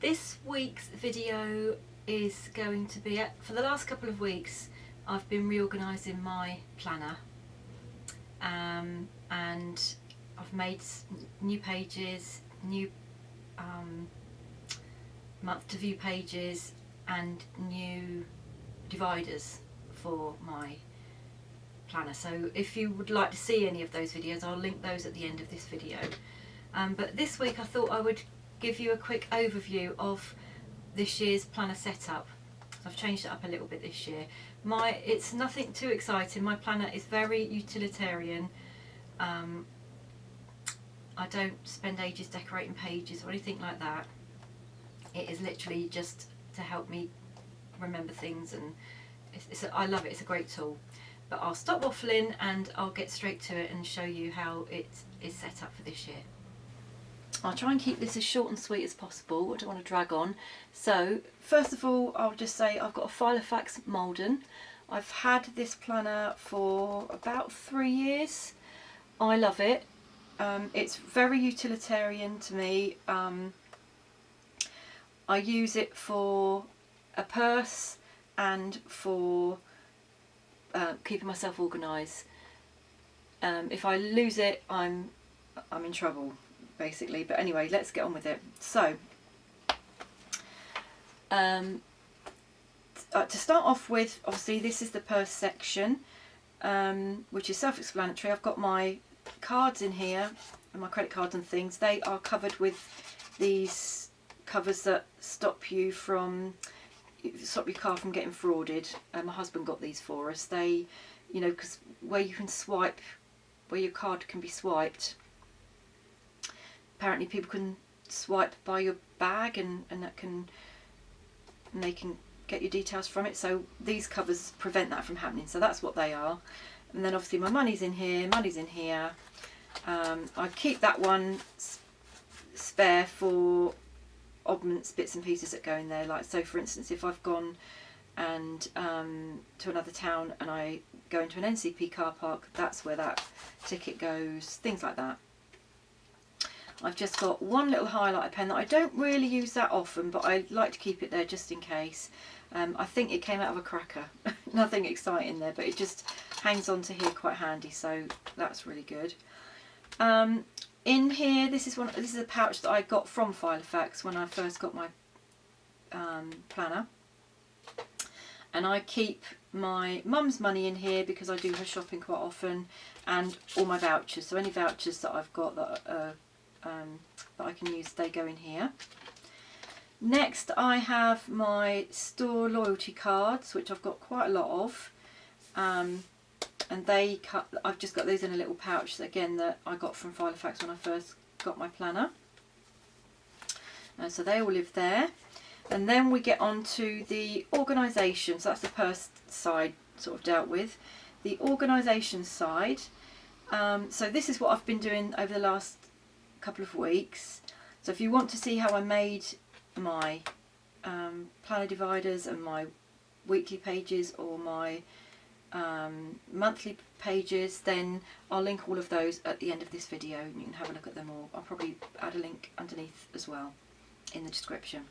This week's video is going to be, for the last couple of weeks I've been reorganising my planner, and I've made new pages, new month to view pages and new dividers for my planner. So if you would like to see any of those videos, I'll link those at the end of this video. But this week I thought I would give you a quick overview of this year's planner setup. So I've changed it up a little bit this year. It's nothing too exciting. My planner is very utilitarian. I don't spend ages decorating pages or anything like that. It is literally just to help me remember things, and I love it. It's a great tool. But I'll stop waffling and I'll get straight to it and show you how it is set up for this year. I'll try and keep this as short and sweet as possible. I don't want to drag on. So first of all, I'll just say I've got a FILOFAX Malden. I've had this planner for about 3 years. I love it. It's very utilitarian to me. I use it for a purse and for keeping myself organised. If I lose it, I'm in trouble, basically. But anyway, let's get on with it. So to start off with, obviously this is the purse section, which is self-explanatory. I've got my cards in here and my credit cards and things. They are covered with these covers that stop your car from getting frauded. My husband got these for us. They, you know, because where you can swipe, where your card can be swiped, apparently people can swipe by your bag and they can get your details from it. So these covers prevent that from happening. So that's what they are. And then obviously my money's in here, money's in here. I keep that one spare for oddments, bits and pieces that go in there. Like, so for instance, if I've gone and to another town and I go into an NCP car park, that's where that ticket goes, things like that. I've just got one little highlighter pen that I don't really use that often, but I like to keep it there just in case. I think it came out of a cracker. Nothing exciting there, but it just hangs on to here quite handy, so that's really good. In here, this is a pouch that I got from FILOFAX when I first got my planner, and I keep my mum's money in here because I do her shopping quite often, and all my vouchers. So any vouchers that I've got that I can use, they go in here. Next, I have my store loyalty cards, which I've got quite a lot of. And I've just got those in a little pouch, again, that I got from FILOFAX when I first got my planner. So they all live there. And then we get on to the organisation. So that's the purse side sort of dealt with. The organisation side. So this is what I've been doing over the last couple of weeks. So if you want to see how I made my planner dividers and my weekly pages or my monthly pages, then I'll link all of those at the end of this video and you can have a look at them all. I'll probably add a link underneath as well in the description.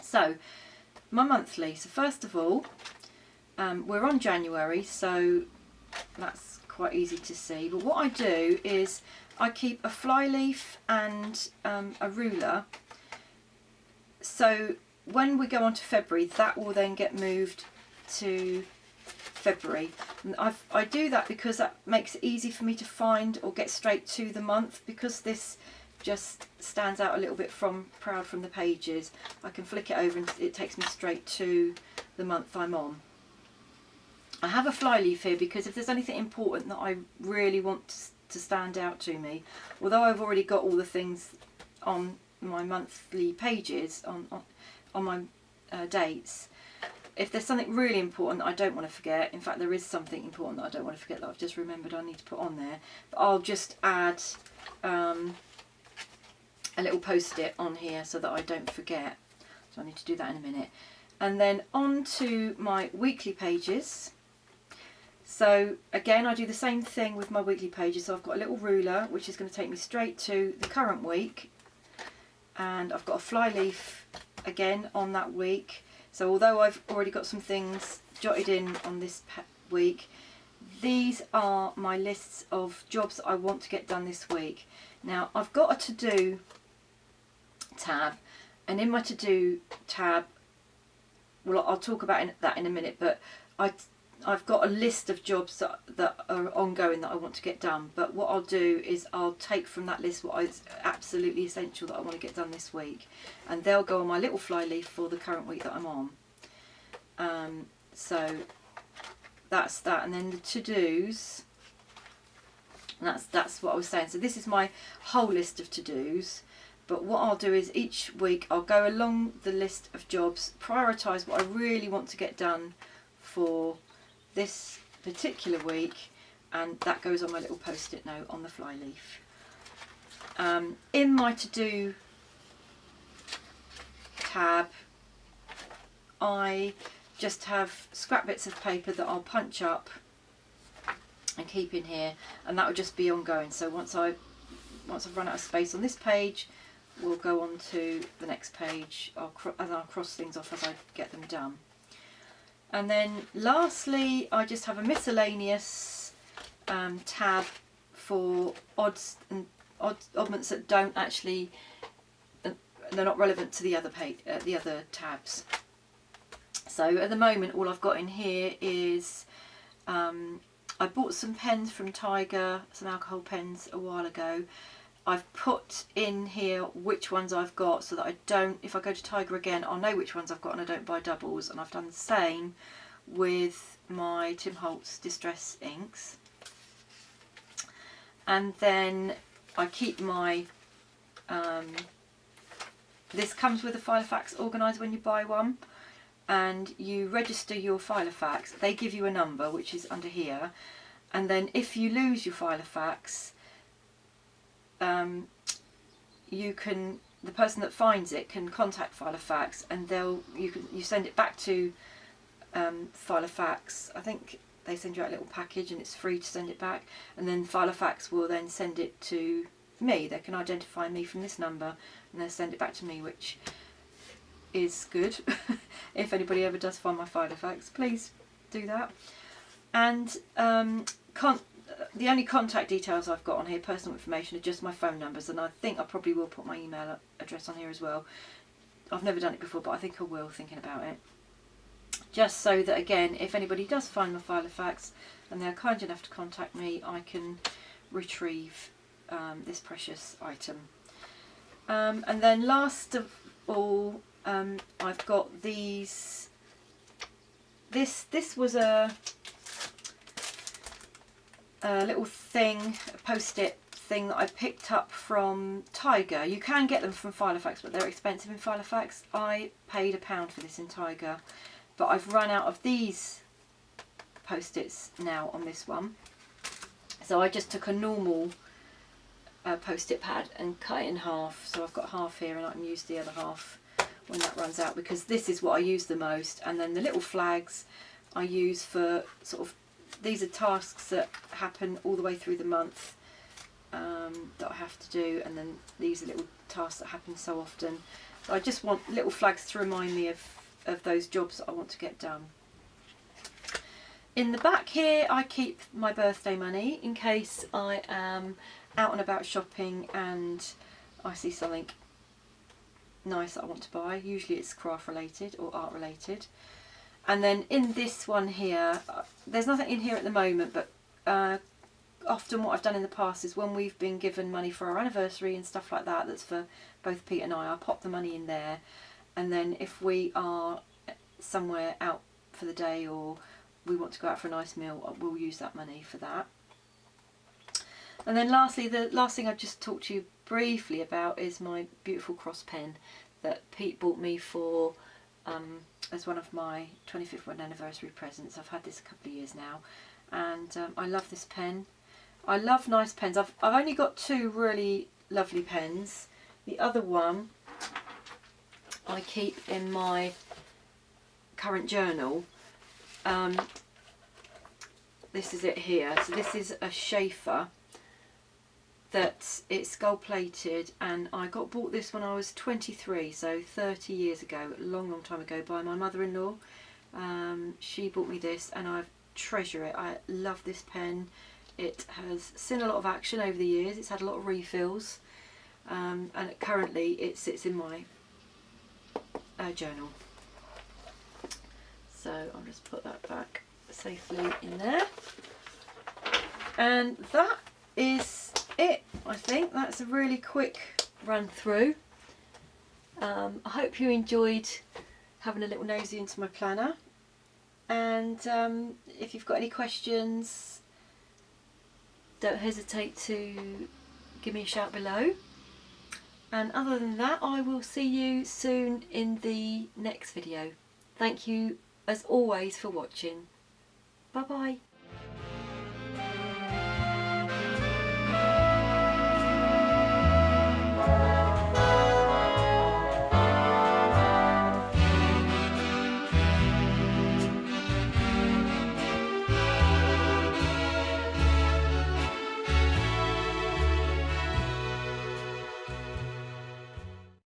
So my monthly, so first of all, we're on January, so that's quite easy to see, but what I do is I keep a fly leaf and a ruler, so when we go on to February, that will then get moved to February. And I do that because that makes it easy for me to find or get straight to the month, because this just stands out a little bit proud from the pages. I can flick it over and it takes me straight to the month I'm on. I have a fly leaf here because if there's anything important that I really want to stand out to me, although I've already got all the things on my monthly pages, on my dates, if there's something really important that I don't want to forget, in fact there is something important that I don't want to forget that I've just remembered I need to put on there, but I'll just add a little post-it on here so that I don't forget. So I need to do that in a minute. And then on to my weekly pages. So again, I do the same thing with my weekly pages. So I've got a little ruler which is going to take me straight to the current week. and I've got a fly leaf again on that week. So although I've already got some things jotted in on this week, these are my lists of jobs that I want to get done this week. Now I've got a to-do tab, and in my to-do tab, well, I'll talk about that in a minute, but I've got a list of jobs that are ongoing that I want to get done. But what I'll do is I'll take from that list what is absolutely essential that I want to get done this week, and they'll go on my little fly leaf for the current week that I'm on. So that's that, and then the to-dos, that's what I was saying. So this is my whole list of to-dos. But what I'll do is each week I'll go along the list of jobs, prioritise what I really want to get done for this particular week, and that goes on my little post-it note on the fly leaf. In my to-do tab, I just have scrap bits of paper that I'll punch up and keep in here, and that will just be ongoing. So once I've run out of space on this page, we'll go on to the next page, and I'll cross things off as I get them done. And then lastly, I just have a miscellaneous tab for odds and oddments that don't actually, they're not relevant to the other the other tabs. So at the moment, all I've got in here is I bought some pens from Tiger, some alcohol pens a while ago. I've put in here which ones I've got, so that I don't, if I go to Tiger again, I'll know which ones I've got and I don't buy doubles. And I've done the same with my Tim Holtz Distress inks. And then I keep my, this comes with a FILOFAX organiser when you buy one, and you register your FILOFAX. They give you a number, which is under here, and then if you lose your FILOFAX, you can, the person that finds it can contact FILOFAX, and you send it back to FILOFAX. I think they send you out a little package and it's free to send it back, and then FILOFAX will then send it to me. They can identify me from this number and they'll send it back to me, which is good. If anybody ever does find my FILOFAX, please do that. And the only contact details I've got on here, personal information, are just my phone numbers, and I think I probably will put my email address on here as well. I've never done it before, but I think I will, thinking about it. Just so that, again, if anybody does find my FILOFAX and they're kind enough to contact me, I can retrieve this precious item. And then last of all, I've got these. This was a little thing, a post-it thing that I picked up from Tiger. You can get them from FILOFAX, but they're expensive in FILOFAX. I paid £1 for this in Tiger, but I've run out of these post-its now on this one. So I just took a normal post-it pad and cut it in half. So I've got half here and I can use the other half when that runs out, because this is what I use the most. And then the little flags I use for sort of, these are tasks that happen all the way through the month that I have to do, and then these are little tasks that happen so often. So I just want little flags to remind me of those jobs that I want to get done. In the back here I keep my birthday money in case I am out and about shopping and I see something nice that I want to buy. Usually it's craft related or art related. And then in this one here, there's nothing in here at the moment, but often what I've done in the past is when we've been given money for our anniversary and stuff like that, that's for both Pete and I pop the money in there, and then if we are somewhere out for the day or we want to go out for a nice meal, we'll use that money for that. And then lastly, the last thing I've just talked to you briefly about is my beautiful cross pen that Pete bought me for as one of my 25th wedding anniversary presents. I've had this a couple of years now, and I love this pen. I love nice pens. I've only got two really lovely pens. The other one I keep in my current journal. This is it here. So this is a Schaefer, that it's gold plated, and I bought this when I was 23, so 30 years ago, a long time ago, by my mother-in-law. She bought me this and I treasure it. I love this pen. It has seen a lot of action over the years. It's had a lot of refills, and currently it sits in my journal. So I'll just put that back safely in there, and that is it. I think that's a really quick run through. I hope you enjoyed having a little nosy into my planner, and if you've got any questions, don't hesitate to give me a shout below. And other than that, I will see you soon in the next video. Thank you as always for watching. Bye bye.